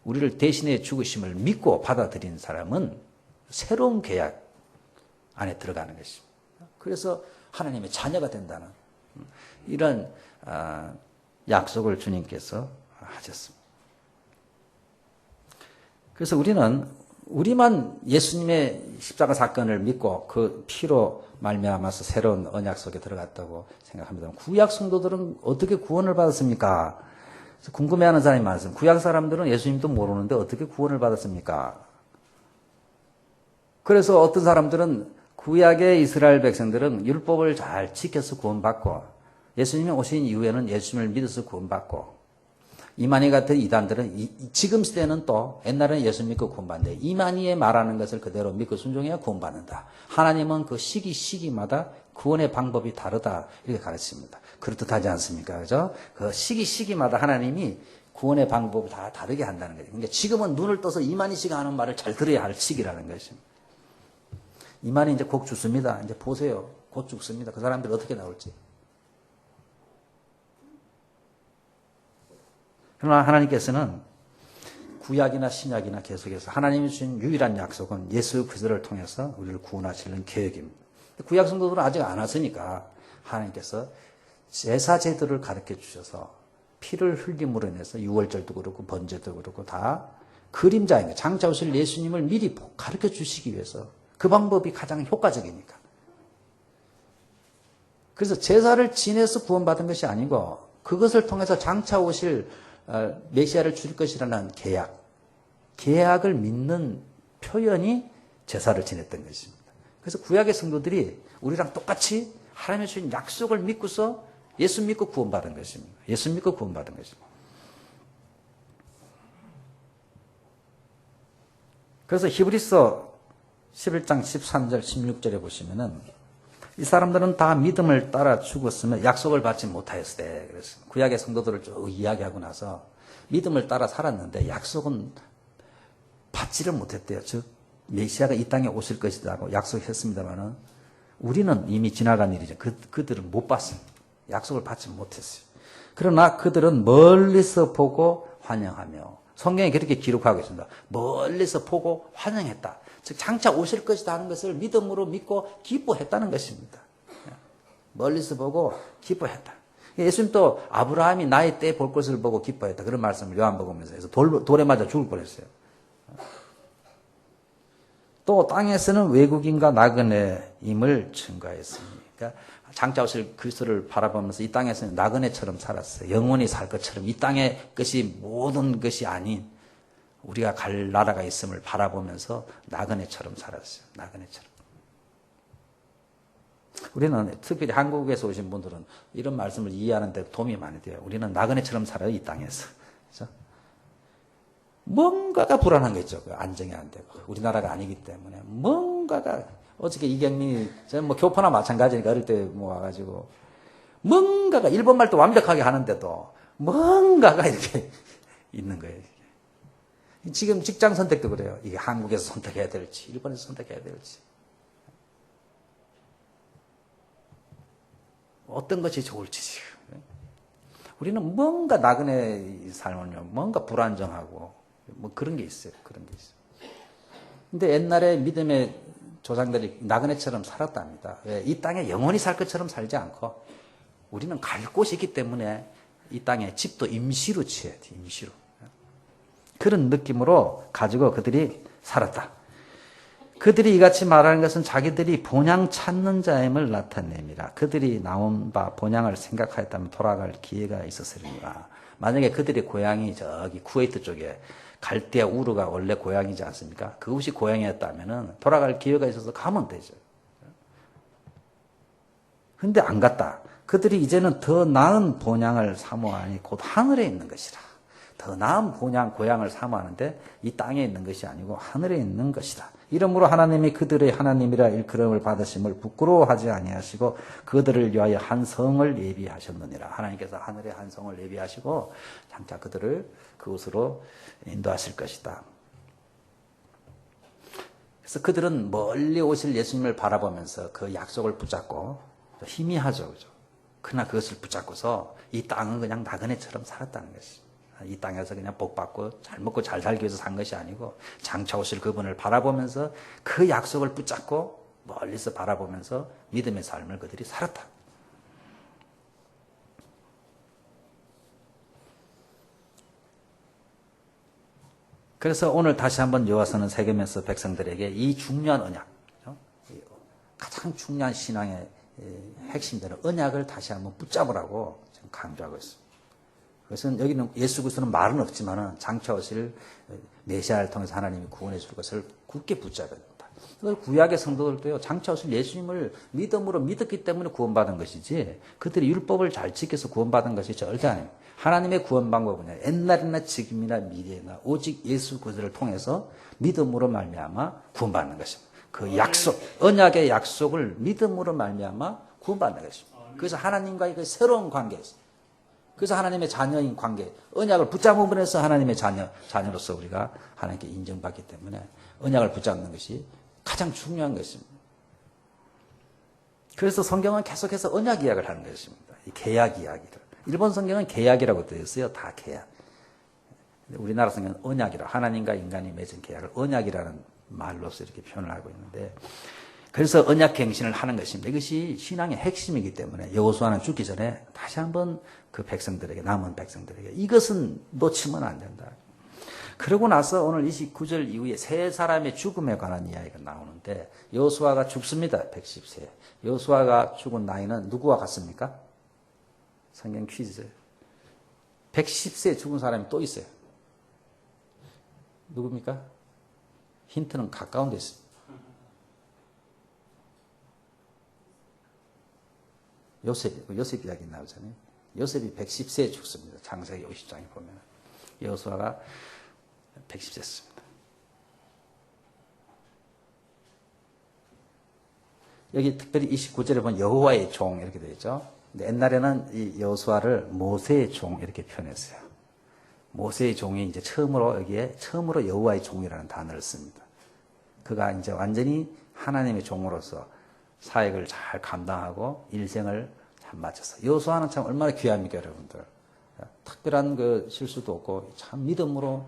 우리를 대신해 죽으심을 믿고 받아들인 사람은 새로운 계약 안에 들어가는 것입니다. 그래서 하나님의 자녀가 된다는 이런 약속을 주님께서 하셨습니다. 그래서 우리만 예수님의 십자가 사건을 믿고 그 피로 말미암아서 새로운 언약 속에 들어갔다고 생각합니다. 구약 성도들은 어떻게 구원을 받았습니까? 궁금해하는 사람이 많습니다. 구약 사람들은 예수님도 모르는데 어떻게 구원을 받았습니까? 그래서 어떤 사람들은 구약의 이스라엘 백성들은 율법을 잘 지켜서 구원받고 예수님이 오신 이후에는 예수님을 믿어서 구원받고 이만희 같은 이단들은 지금 시대는 또 옛날에는 예수 믿고 구원받는데 이만희의 말하는 것을 그대로 믿고 순종해야 구원받는다. 하나님은 그 시기마다 구원의 방법이 다르다 이렇게 가르칩니다. 그렇듯하지 않습니까? 그죠? 그 시기마다 하나님이 구원의 방법을 다 다르게 한다는 거죠. 그러니까 지금은 눈을 떠서 이만희 씨가 하는 말을 잘 들어야 할 시기라는 것입니다. 이만희 이제 곧 죽습니다. 이제 보세요. 곧 죽습니다. 그 사람들이 어떻게 나올지. 그러나 하나님께서는 구약이나 신약이나 계속해서 하나님이 주신 유일한 약속은 예수 그리스도를 통해서 우리를 구원하시는 계획입니다. 구약 성도들은 아직 안 왔으니까 하나님께서 제사 제도를 가르쳐 주셔서 피를 흘림으로 인해서 유월절도 그렇고 번제도 그렇고 다 그림자인 거예요. 장차 오실 예수님을 미리 가르쳐 주시기 위해서 그 방법이 가장 효과적이니까. 그래서 제사를 지내서 구원받은 것이 아니고 그것을 통해서 장차 오실 메시아를 줄 것이라는 계약을 믿는 표현이 제사를 지냈던 것입니다. 그래서 구약의 성도들이 우리랑 똑같이 하나님의 주신 약속을 믿고서 예수 믿고 구원받은 것입니다. 예수 믿고 구원받은 것입니다. 그래서 히브리서 11장 13절 16절에 보시면은 이 사람들은 다 믿음을 따라 죽었으면 약속을 받지 못하였으되 그래서 구약의 성도들을 쭉 이야기하고 나서 믿음을 따라 살았는데 약속은 받지를 못했대요. 즉 메시아가 이 땅에 오실 것이라고 약속했습니다만은 우리는 이미 지나간 일이죠. 그들은 못 봤습니다. 약속을 받지 못했어요. 그러나 그들은 멀리서 보고 환영하며 성경에 그렇게 기록하고 있습니다. 멀리서 보고 환영했다. 즉 장차 오실 것이다 하는 것을 믿음으로 믿고 기뻐했다는 것입니다. 멀리서 보고 기뻐했다. 예수님도 아브라함이 나의 때 볼 것을 보고 기뻐했다. 그런 말씀을 요한복음에서 해서 돌에 맞아 죽을 뻔했어요. 또 땅에서는 외국인과 나그네임을 증거했으니 그러니까 장차 오실 그리스도를 바라보면서 이 땅에서는 나그네처럼 살았어요. 영원히 살 것처럼 이 땅의 것이 모든 것이 아닌 우리가 갈 나라가 있음을 바라보면서 나그네처럼 살았어요. 나그네처럼. 우리는 특별히 한국에서 오신 분들은 이런 말씀을 이해하는 데 도움이 많이 돼요. 우리는 나그네처럼 살아요. 이 땅에서. 그렇죠? 뭔가가 불안한 거 있죠. 안정이 안 되고. 우리나라가 아니기 때문에. 뭔가가, 어저께 이경민이, 저는 뭐 교포나 마찬가지니까 어릴 때 뭐 와가지고, 뭔가가, 일본말도 완벽하게 하는데도 뭔가가 이렇게 있는 거예요. 지금 직장 선택도 그래요. 이게 한국에서 선택해야 될지, 일본에서 선택해야 될지. 어떤 것이 좋을지 지금. 우리는 뭔가 나그네 삶은요, 뭔가 불안정하고, 뭐 그런 게 있어요. 그런 게 있어요. 근데 옛날에 믿음의 조상들이 나그네처럼 살았답니다. 왜? 이 땅에 영원히 살 것처럼 살지 않고, 우리는 갈 곳이 있기 때문에 이 땅에 집도 임시로 취해야 돼, 임시로. 그런 느낌으로 가지고 그들이 살았다. 그들이 이같이 말하는 것은 자기들이 본향 찾는 자임을 나타냅니다. 그들이 나온 바 본향을 생각하였다면 돌아갈 기회가 있었으리라. 만약에 그들의 고향이 저기 쿠웨이트 쪽에 갈대아 우르가 원래 고향이지 않습니까? 그곳이 고향이었다면 돌아갈 기회가 있어서 가면 되죠. 근데 안 갔다. 그들이 이제는 더 나은 본향을 사모하니 곧 하늘에 있는 것이라. 더 나은 고향을 사모하는데 이 땅에 있는 것이 아니고 하늘에 있는 것이다. 이러므로 하나님이 그들의 하나님이라 일컬음을 받으심을 부끄러워하지 아니하시고 그들을 위하여 한 성을 예비하셨느니라. 하나님께서 하늘에 한 성을 예비하시고 장차 그들을 그곳으로 인도하실 것이다. 그래서 그들은 멀리 오실 예수님을 바라보면서 그 약속을 붙잡고 희미하죠. 그죠? 그러나 그것을 붙잡고서 이 땅은 그냥 나그네처럼 살았다는 것이죠. 이 땅에서 그냥 복 받고 잘 먹고 잘 살기 위해서 산 것이 아니고 장차 오실 그분을 바라보면서 그 약속을 붙잡고 멀리서 바라보면서 믿음의 삶을 그들이 살았다. 그래서 오늘 다시 한번 여호와서는 새기면서 백성들에게 이 중요한 언약, 가장 중요한 신앙의 핵심되는 언약을 다시 한번 붙잡으라고 지금 강조하고 있습니다. 그것은 여기는 예수 그리스도는 말은 없지만은 장차 오실 메시아를 통해서 하나님이 구원해 줄 것을 굳게 붙잡아야 된다. 구약의 성도들도요, 장차 오실 예수님을 믿음으로 믿었기 때문에 구원받은 것이지, 그들이 율법을 잘 지켜서 구원받은 것이 절대 아닙니다. 하나님의 구원 방법은 옛날이나 지금이나 미래나 오직 예수 그리스도를 통해서 믿음으로 말미암아 구원받는 것입니다. 그 약속, 언약의 약속을 믿음으로 말미암아 구원받는 것입니다. 그래서 하나님과의 그 새로운 관계에서, 그래서 하나님의 자녀인 관계, 언약을 붙잡음으로써 하나님의 자녀로서 우리가 하나님께 인정받기 때문에 언약을 붙잡는 것이 가장 중요한 것입니다. 그래서 성경은 계속해서 언약 이야기를 하는 것입니다. 이 계약 이야기를. 일본 성경은 계약이라고 되어 있어요. 다 계약. 우리나라 성경은 언약이라, 하나님과 인간이 맺은 계약을 언약이라는 말로서 이렇게 표현을 하고 있는데, 그래서 언약 갱신을 하는 것입니다. 이것이 신앙의 핵심이기 때문에 여호수아는 죽기 전에 다시 한번 그 백성들에게, 남은 백성들에게 이것은 놓치면 안 된다. 그러고 나서 오늘 29절 이후에 세 사람의 죽음에 관한 이야기가 나오는데, 여호수아가 죽습니다. 110세. 여호수아가 죽은 나이는 누구와 같습니까? 성경 퀴즈. 110세에 죽은 사람이 또 있어요. 누굽니까? 힌트는 가까운 데 있습니다. 요셉 이야기 나오잖아요. 요셉이 110세에 죽습니다. 창세기 50장에 보면. 여호수아가 110세였습니다. 여기 특별히 29절에 보면 여호와의 종 이렇게 되어 있죠. 근데 옛날에는 이 여호수아를 모세의 종 이렇게 표현했어요. 모세의 종이 이제 처음으로 여호와의 종이라는 단어를 씁니다. 그가 이제 완전히 하나님의 종으로서 사역을 잘 감당하고 일생을 잘 마쳤어요. 여호수아는 참 얼마나 귀합니까, 여러분들. 특별한 그 실수도 없고 참 믿음으로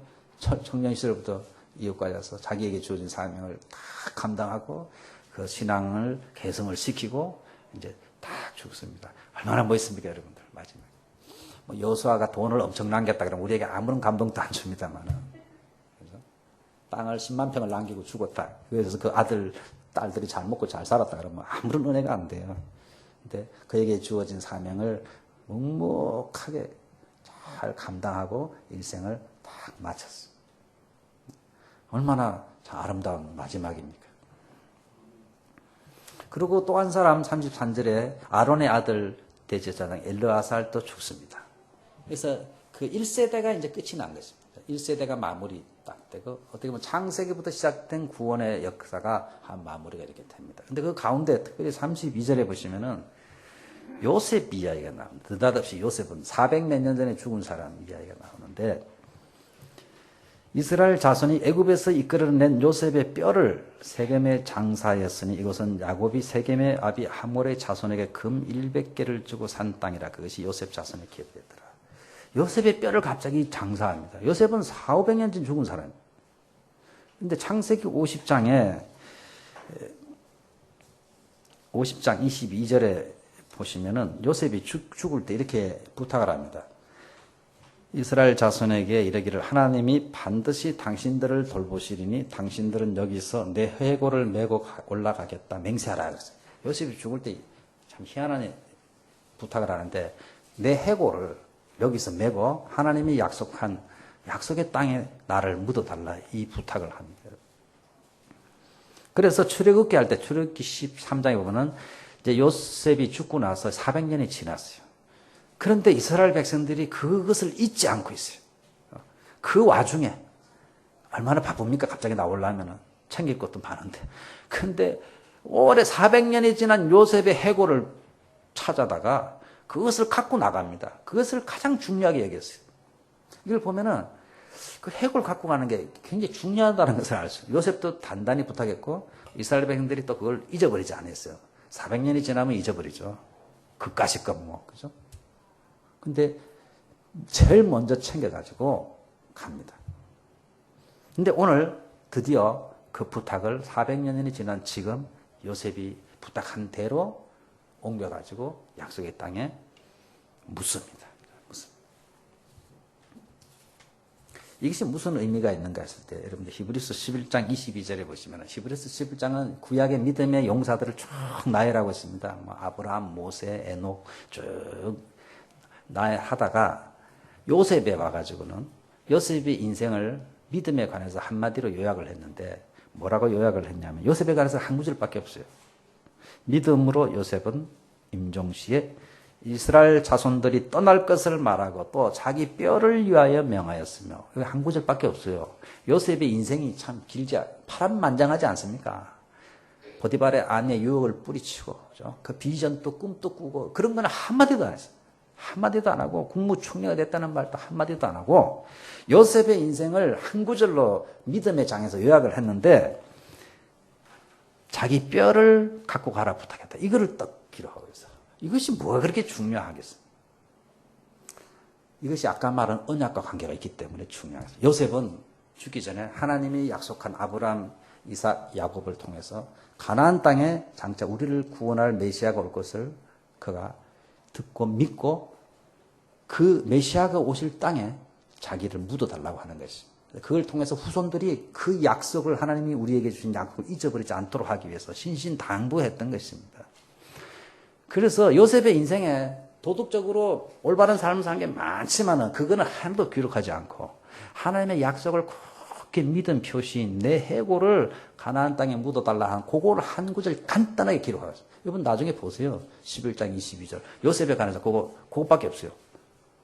청년 시절부터 이웃까지 와서 자기에게 주어진 사명을 다 감당하고 그 신앙을 개성을 시키고 이제 다 죽습니다. 얼마나 멋있습니까, 여러분들. 마지막에. 뭐 여호수아가 돈을 엄청 남겼다 그러면 우리에게 아무런 감동도 안 줍니다만은. 그래서 땅을 10만 평을 남기고 죽었다. 그래서 그 아들, 딸들이 잘 먹고 잘 살았다 그러면 아무런 은혜가 안 돼요. 근데 그에게 주어진 사명을 묵묵하게 잘 감당하고 일생을 딱 마쳤어요. 얼마나 아름다운 마지막입니까? 그리고 또 한 사람 33절에 아론의 아들 대제사장 엘르아살도 죽습니다. 그래서 그 1세대가 이제 끝이 난 것입니다. 1세대가 마무리 딱 되고 어떻게 보면 창세기부터 시작된 구원의 역사가 한 마무리가 이렇게 됩니다. 근데 그 가운데 특별히 32절에 보시면은 요셉 이야기가 나옵니다. 느닷없이 요셉은 400몇 년 전에 죽은 사람 이야기가 나오는데, 이스라엘 자손이 애굽에서 이끌어낸 요셉의 뼈를 세겜에 장사하였으니 이것은 야곱이 세겜의 아비 하몰의 자손에게 금 100개를 주고 산 땅이라. 그것이 요셉 자손의 기업이더라. 요셉의 뼈를 갑자기 장사합니다. 요셉은 400~500년 전 죽은 사람입니다. 그런데 창세기 50장 22절에 보시면은 요셉이 죽을 때 이렇게 부탁을 합니다. 이스라엘 자손에게 이르기를 하나님이 반드시 당신들을 돌보시리니 당신들은 여기서 내 해골을 메고 올라가겠다 맹세하라 그랬어요. 요셉이 죽을 때 참 희한한 부탁을 하는데, 내 해골을 여기서 메고 하나님이 약속한 약속의 땅에 나를 묻어달라 이 부탁을 합니다. 그래서 출애굽기 할 때 출애굽기 13장에 보면은 이제 요셉이 죽고 나서 400년이 지났어요. 그런데 이스라엘 백성들이 그것을 잊지 않고 있어요. 그 와중에 얼마나 바쁩니까? 갑자기 나오려면은 챙길 것도 많은데. 그런데 오래 400년이 지난 요셉의 해골을 찾아다가 그것을 갖고 나갑니다. 그것을 가장 중요하게 여겼어요. 이걸 보면은 그 해골 갖고 가는 게 굉장히 중요하다는 것을 알 수 있어요. 요셉도 단단히 부탁했고 이스라엘 백성들이 또 그걸 잊어버리지 않았어요. 400년이 지나면 잊어버리죠. 그까짓 건 뭐, 그죠? 근데 제일 먼저 챙겨가지고 갑니다. 근데 오늘 드디어 그 부탁을 400년이 지난 지금 요셉이 부탁한 대로 옮겨가지고 약속의 땅에 묻습니다. 이것이 무슨 의미가 있는가 했을 때 여러분들 히브리서 11장 22절에 보시면 히브리서 11장은 구약의 믿음의 용사들을 쭉 나열하고 있습니다. 뭐 아브라함, 모세, 에녹 쭉 나열하다가 요셉에 와가지고는 요셉의 인생을 믿음에 관해서 한마디로 요약을 했는데 뭐라고 요약을 했냐면 요셉에 관해서 한 구절밖에 없어요. 믿음으로 요셉은 임종시에 이스라엘 자손들이 떠날 것을 말하고 또 자기 뼈를 위하여 명하였으며 한 구절밖에 없어요. 요셉의 인생이 참 길지 파란만장하지 않습니까? 보디발의 아내의 유혹을 뿌리치고 그죠? 그 비전도 꿈도 꾸고 그런 건 한마디도 안 했어요. 한마디도 안 하고 국무총리가 됐다는 말도 한마디도 안 하고 요셉의 인생을 한 구절로 믿음의 장에서 요약을 했는데 자기 뼈를 갖고 가라 부탁했다. 이거를 딱 기록하고 있어요. 이것이 뭐가 그렇게 중요하겠어요? 이것이 아까 말한 언약과 관계가 있기 때문에 중요해요. 요셉은 죽기 전에 하나님이 약속한 아브라함, 이삭, 야곱을 통해서 가나안 땅에 장차 우리를 구원할 메시아가 올 것을 그가 듣고 믿고 그 메시아가 오실 땅에 자기를 묻어달라고 하는 것입니다. 그걸 통해서 후손들이 그 약속을 하나님이 우리에게 주신 약속을 잊어버리지 않도록 하기 위해서 신신당부했던 것입니다. 그래서 요셉의 인생에 도덕적으로 올바른 삶을 사는 게 많지만은 그거는 하나도 기록하지 않고 하나님의 약속을 그렇게 믿은 표시인 내 해골을 가나안 땅에 묻어달라 한 그거를 한 구절 간단하게 기록하고 있어요. 여러분 나중에 보세요. 11장 22절 요셉에 관해서 그거밖에 없어요.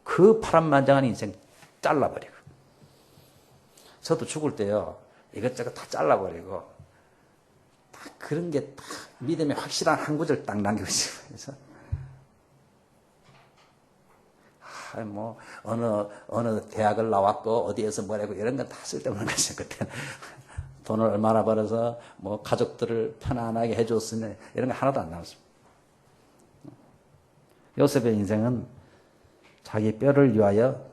그 파란만장한 인생 잘라버리고 저도 죽을 때요 이것저것 다 잘라버리고 딱 그런 게 딱 믿음의 확실한 한 구절 딱 남기고 싶어요. 그래서 뭐 어느 대학을 나왔고 어디에서 뭐라고 이런 건 다 쓸데없는 것이에요. 그때는 돈을 얼마나 벌어서 뭐 가족들을 편안하게 해줬으면 이런 거 하나도 안 나왔습니다. 요셉의 인생은 자기 뼈를 위하여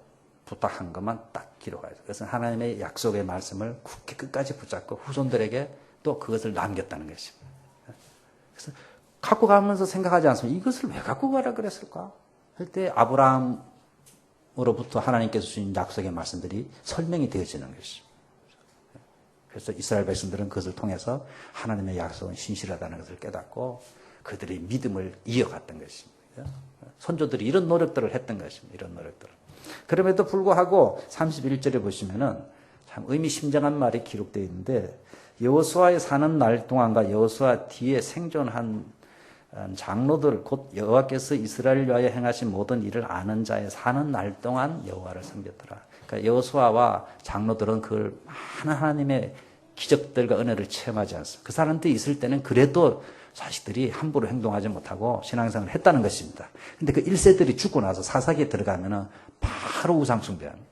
부탁한 것만 딱 기록하죠. 그것은 하나님의 약속의 말씀을 굳게 끝까지 붙잡고 후손들에게 또 그것을 남겼다는 것입니다. 그래서 갖고 가면서 생각하지 않습니까? 이것을 왜 갖고 가라 그랬을까? 할 때 아브라함으로부터 하나님께서 주신 약속의 말씀들이 설명이 되어지는 것입니다. 그래서 이스라엘 백성들은 그것을 통해서 하나님의 약속은 신실하다는 것을 깨닫고 그들의 믿음을 이어갔던 것입니다. 선조들이 이런 노력들을 했던 것입니다. 이런 노력들을. 그럼에도 불구하고 31절에 보시면은 참 의미심장한 말이 기록되어 있는데 여호수아의 사는 날 동안과 여호수아 뒤에 생존한 장로들 곧 여호와께서 이스라엘을 위하여 행하신 모든 일을 아는 자의 사는 날 동안 여호와를 섬겼더라. 그러니까 여호수아와 장로들은 그걸 많은 하나님의 기적들과 은혜를 체험하지 않습니다. 그 사람들이 있을 때는 그래도 자식들이 함부로 행동하지 못하고 신앙생활을 했다는 것입니다. 근데 그 1세들이 죽고 나서 사사기에 들어가면은 바로 우상숭배합니다.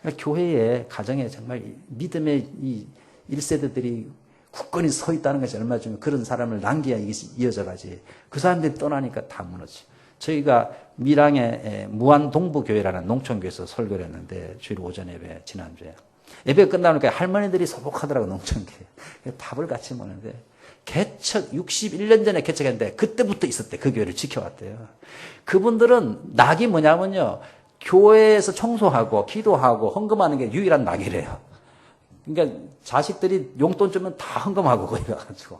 그러니까 교회에, 가정에 정말 믿음의 이 1세대들이 굳건히 서 있다는 것이 얼마나 중요해요. 그런 사람을 남겨야 이것이 이어져 가지. 그 사람들이 떠나니까 다 무너지. 저희가 밀양의 무안동부교회라는 농촌교회에서 설교를 했는데 주일 오전 예배, 지난주에. 예배가 끝나니까 할머니들이 소복하더라고, 농촌교회. 밥을 같이 먹는데. 개척 61년 전에 개척했는데 그때부터 있었대. 그 교회를 지켜왔대요. 그분들은 낙이 뭐냐면요. 교회에서 청소하고 기도하고 헌금하는 게 유일한 낙이래요. 그러니까 자식들이 용돈 주면 다 헌금하고 거기 가가지고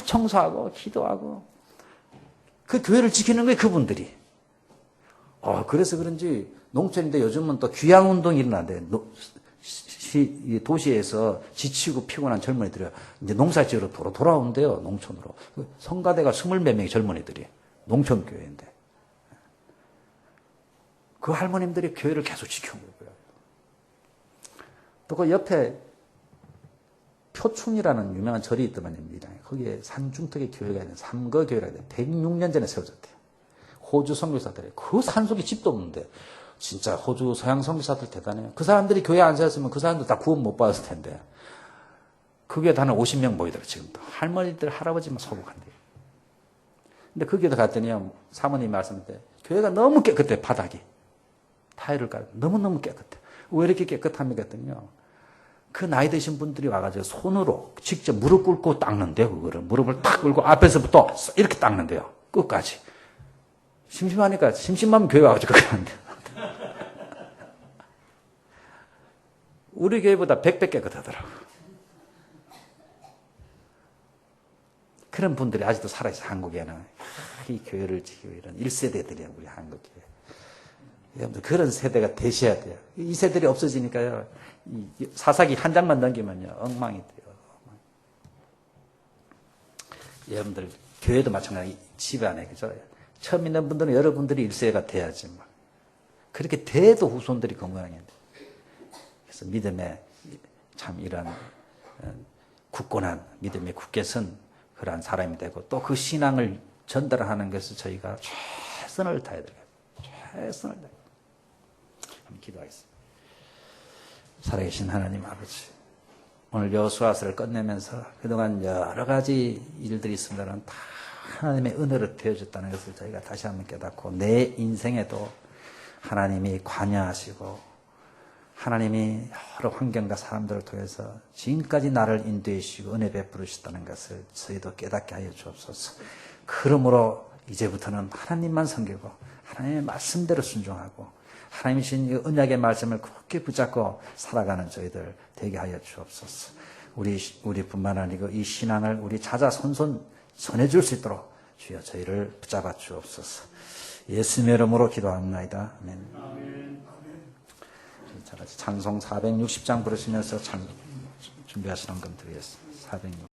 청소하고 기도하고 그 교회를 지키는 거예요. 그분들이. 그래서 그런지 농촌인데 요즘은 또 귀향운동이 일어난대. 도시에서 지치고 피곤한 젊은이들이 이제 농사지으러 돌아온대요. 농촌으로. 성가대가 20몇 명의 젊은이들이. 농촌교회인데. 그 할머님들이 교회를 계속 지켜온 거고요. 또 그 옆에 표충이라는 유명한 절이 있더만요. 밀양에. 거기에 산중턱에 교회가 있는 삼거교회가 있는데 106년 전에 세워졌대요. 호주 선교사들이. 그 산속에 집도 없는데 진짜 호주 서양 선교사들 대단해요. 그 사람들이 교회 안 세웠으면 그 사람들 다 구원 못 받았을 텐데. 그 교회 한 50명 모이더라고요. 지금도. 할머니들, 할아버지만 소복한대요. 근데 그 교회도 갔더니요. 사모님이 말씀하실 때 교회가 너무 깨끗해. 바닥이. 타일을 깔고 너무너무 깨끗해. 왜 이렇게 깨끗합니까? 했더니요. 그 나이 드신 분들이 와가지고 손으로 직접 무릎 꿇고 닦는데요. 그거를. 무릎을 딱 꿇고 앞에서부터 이렇게 닦는데요. 끝까지. 심심하면 교회 와가지고 그러는데요. 우리 교회보다 100배 깨끗하더라고. 그런 분들이 아직도 살아있어, 한국에는. 이 교회를 지키고 이런 1세대들이야, 우리 한국 교회. 여러분들, 그런 세대가 되셔야 돼요. 이 세대들이 없어지니까요, 이 사사기 한 장만 넘기면요, 엉망이 돼요. 여러분들, 교회도 마찬가지, 집안에, 그죠? 처음 있는 분들은 여러분들이 1세가 돼야지, 막. 그렇게 돼도 후손들이 건강해야 돼. 그래서 믿음에 참 이런 굳건한 믿음의 굳게 선 그러한 사람이 되고 또 그 신앙을 전달하는 것을 저희가 최선을 다해야 돼요. 최선을 다해요. 한번 기도하겠습니다. 살아계신 하나님 아버지, 오늘 여호수아서를 끝내면서 그동안 여러 가지 일들이 있습니다만 다 하나님의 은혜로 되어졌다는 것을 저희가 다시 한번 깨닫고 내 인생에도 하나님이 관여하시고 하나님이 여러 환경과 사람들을 통해서 지금까지 나를 인도해 주시고 은혜 베풀으셨다는 것을 저희도 깨닫게 하여 주옵소서. 그러므로 이제부터는 하나님만 섬기고 하나님의 말씀대로 순종하고 하나님이 주신 이 언약의 말씀을 굳게 붙잡고 살아가는 저희들 되게 하여 주옵소서. 우리뿐만 아니고 이 신앙을 우리 자자손손 전해줄 수 있도록 주여 저희를 붙잡아 주옵소서. 예수님의 이름으로 기도합니다. 아멘. 자, 같이 찬송 460장 부르시면서 준비하시는 건 드리겠습니다. 460.